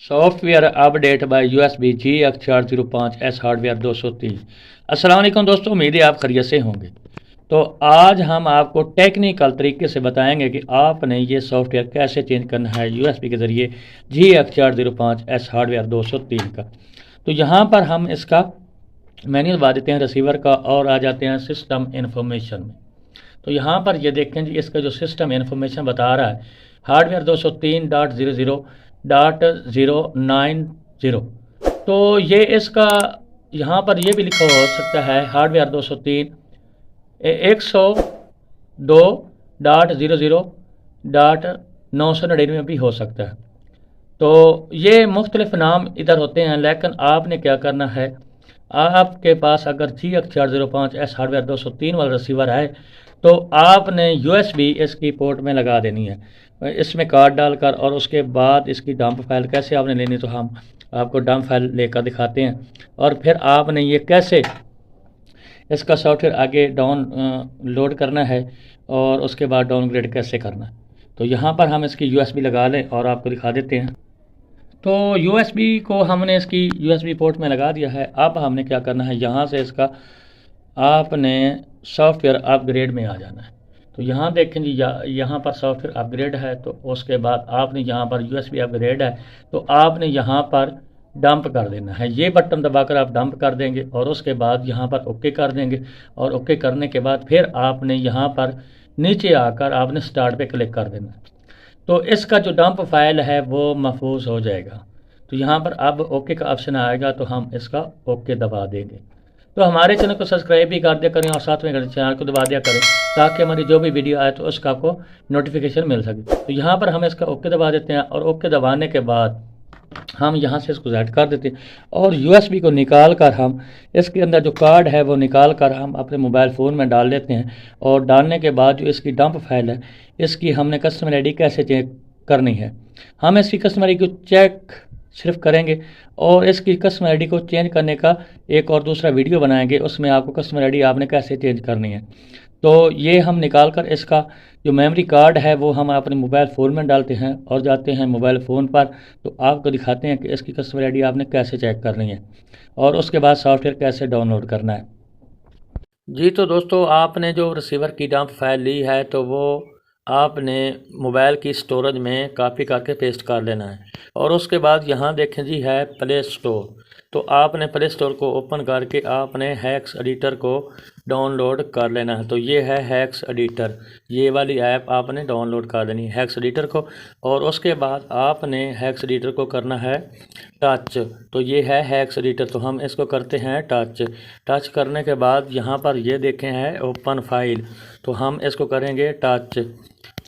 Soft where update by USB GX405S hardware 203। अस्सलाम वालेकुम दोस्तों, उम्मीद है आप खैरियत से होंगे। तो आज हम आपको टेक्निकल तरीके से बताएंगे कि आपने ये सॉफ्टवेयर कैसे चेंज करना है USB के ज़रिए GX405S हार्डवेयर 203 का। तो यहाँ पर हम इसका मैन्यू दबा देते हैं रिसीवर का और आ जाते हैं सिस्टम इन्फॉर्मेशन में। तो यहाँ पर ये देखें जी, इसका जो सिस्टम इन्फॉर्मेशन बता रहा है हार्डवेयर 203.00.090। तो ये इसका यहाँ पर ये भी लिखा हो सकता है हार्डवेयर 102.100.00.999 भी हो सकता है। तो ये मुख्तलिफ नाम इधर होते हैं, लेकिन आपने क्या करना है, आपके पास अगर GX405S हार्डवेयर 203 वाला रिसीवर है तो आपने USB इसकी पोर्ट में लगा देनी है, इसमें कार्ड डालकर, और उसके बाद इसकी डंप फाइल कैसे आपने लेनी, तो हम आपको डंप फाइल लेकर दिखाते हैं। और फिर आपने ये कैसे इसका सॉफ्टवेयर आगे लोड करना है और उसके बाद डाउनग्रेड कैसे करना है। तो यहाँ पर हम इसकी USB लगा लें और आपको दिखा देते हैं। तो USB को हमने इसकी USB पोर्ट में लगा दिया है। अब हमने क्या करना है, यहाँ से इसका आपने सॉफ्टवेयर अपग्रेड में आ जाना है। तो यहाँ देखें जी, यहाँ पर सॉफ्टवेयर अपग्रेड है, तो उसके बाद आपने यहाँ पर USB अपग्रेड है तो आपने यहाँ पर डंप कर देना है। ये बटन दबाकर आप डंप कर देंगे और उसके बाद यहाँ पर ओके कर देंगे, और ओके करने के बाद फिर आपने यहाँ पर नीचे आकर आपने स्टार्ट पे क्लिक कर देना है। तो इसका जो डंप फाइल है वो महफूज हो जाएगा। तो यहाँ पर अब ओके का ऑप्शन आएगा तो हम इसका ओके दबा देंगे। तो हमारे चैनल को सब्सक्राइब भी कर दिया करें और साथ में चैनल को दबा दिया करें ताकि हमारी जो भी वीडियो आए तो उसका आपको नोटिफिकेशन मिल सके। तो यहाँ पर हम इसका ओके दबा देते हैं और ओके दबाने के बाद हम यहाँ से इसको सेट कर देते हैं और USB को निकाल कर हम इसके अंदर जो कार्ड है वो निकाल कर हम अपने मोबाइल फ़ोन में डाल लेते हैं। और डालने के बाद जो इसकी डंप फाइल है, इसकी हमने कस्टमर ID कैसे चेक करनी है। हम इसकी कस्टमर ID को चेक सिर्फ करेंगे और इसकी कस्टमर ID को चेंज करने का एक और दूसरा वीडियो बनाएंगे, उसमें आपको कस्टमर ID आपने कैसे चेंज करनी है। तो ये हम निकाल कर इसका जो मेमोरी कार्ड है वो हम अपने मोबाइल फ़ोन में डालते हैं और जाते हैं मोबाइल फ़ोन पर, तो आपको दिखाते हैं कि इसकी कस्टमर ID आपने कैसे चेक करनी है और उसके बाद सॉफ्टवेयर कैसे डाउनलोड करना है। जी तो दोस्तों, आपने जो रिसीवर की डंप फाइल ली है तो वो आपने मोबाइल की स्टोरेज में कॉपी करके पेस्ट कर लेना है। और उसके बाद यहाँ देखें जी है प्ले स्टोर, तो आपने प्ले स्टोर को ओपन करके आपने हैक्स एडिटर को डाउनलोड कर लेना है। तो ये है हैक्स एडिटर, ये वाली ऐप आपने डाउनलोड कर लेनी है हैक्स एडिटर को। और उसके बाद आपने हैक्स एडिटर को करना है टच, तो ये है हैक्स एडिटर, तो हम इसको करते हैं टच। टच करने के बाद यहाँ पर ये देखें है ओपन फाइल, तो हम इसको करेंगे टच।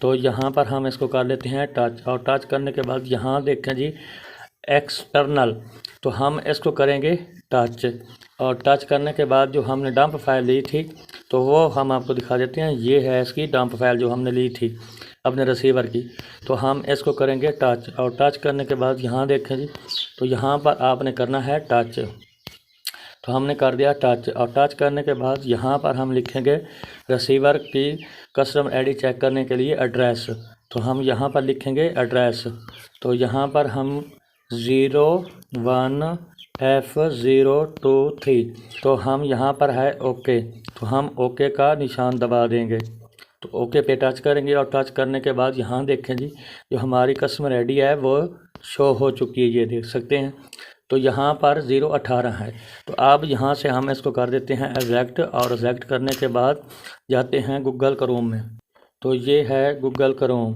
तो यहाँ पर हम इसको कर लेते हैं टच, और टच करने के बाद यहाँ देखें जी एक्सटर्नल, तो हम इसको करेंगे टच। और टच करने के बाद जो हमने डंप फाइल ली थी तो वो हम आपको दिखा देते हैं। ये है इसकी डंप फाइल जो हमने ली थी अपने रिसीवर की, तो हम इसको करेंगे टच। और टच करने के बाद यहाँ देखें जी, तो यहाँ पर आपने करना है टच, तो हमने कर दिया टच। और टच करने के बाद यहाँ पर हम लिखेंगे रिसीवर की कस्टमर ID चेक करने के लिए एड्रेस, तो हम यहाँ पर लिखेंगे एड्रेस। तो यहाँ पर हम 01F023, तो हम यहाँ पर है ओके, तो हम ओके का निशान दबा देंगे। तो ओके पे टच करेंगे और टच करने के बाद यहाँ देखें जी, जो हमारी कस्टमर ID है वो शो हो चुकी है, ये देख सकते हैं। तो यहाँ पर 018 है, तो अब यहाँ से हम इसको कर देते हैं एग्जैक्ट। और एग्जैक्ट करने के बाद जाते हैं गूगल क्रोम में, तो ये है गूगल क्रोम,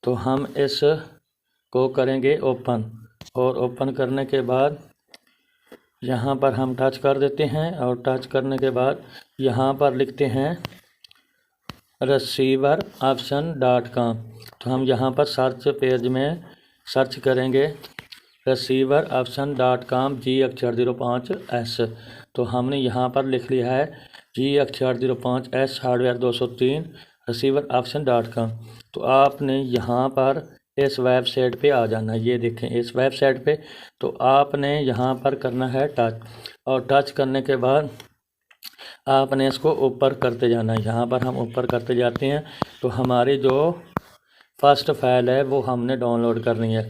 तो हम इस को करेंगे ओपन। और ओपन करने के बाद यहाँ पर हम टच कर देते हैं, और टच करने के बाद यहाँ पर लिखते हैं receiveroption.com, तो हम यहाँ पर सर्च पेज में सर्च करेंगे receiveroption.com GX405S, तो हमने यहाँ पर लिख लिया है GX405S हार्डवेयर 203 receiveroption.com। तो आपने यहाँ पर इस वेबसाइट पे आ जाना है, ये देखें इस वेबसाइट पे। तो आपने यहाँ पर करना है टच, और टच करने के बाद आपने इसको ऊपर करते जाना है। यहाँ पर हम ऊपर करते जाते हैं तो हमारी जो फर्स्ट फाइल है वो हमने डाउनलोड करनी है।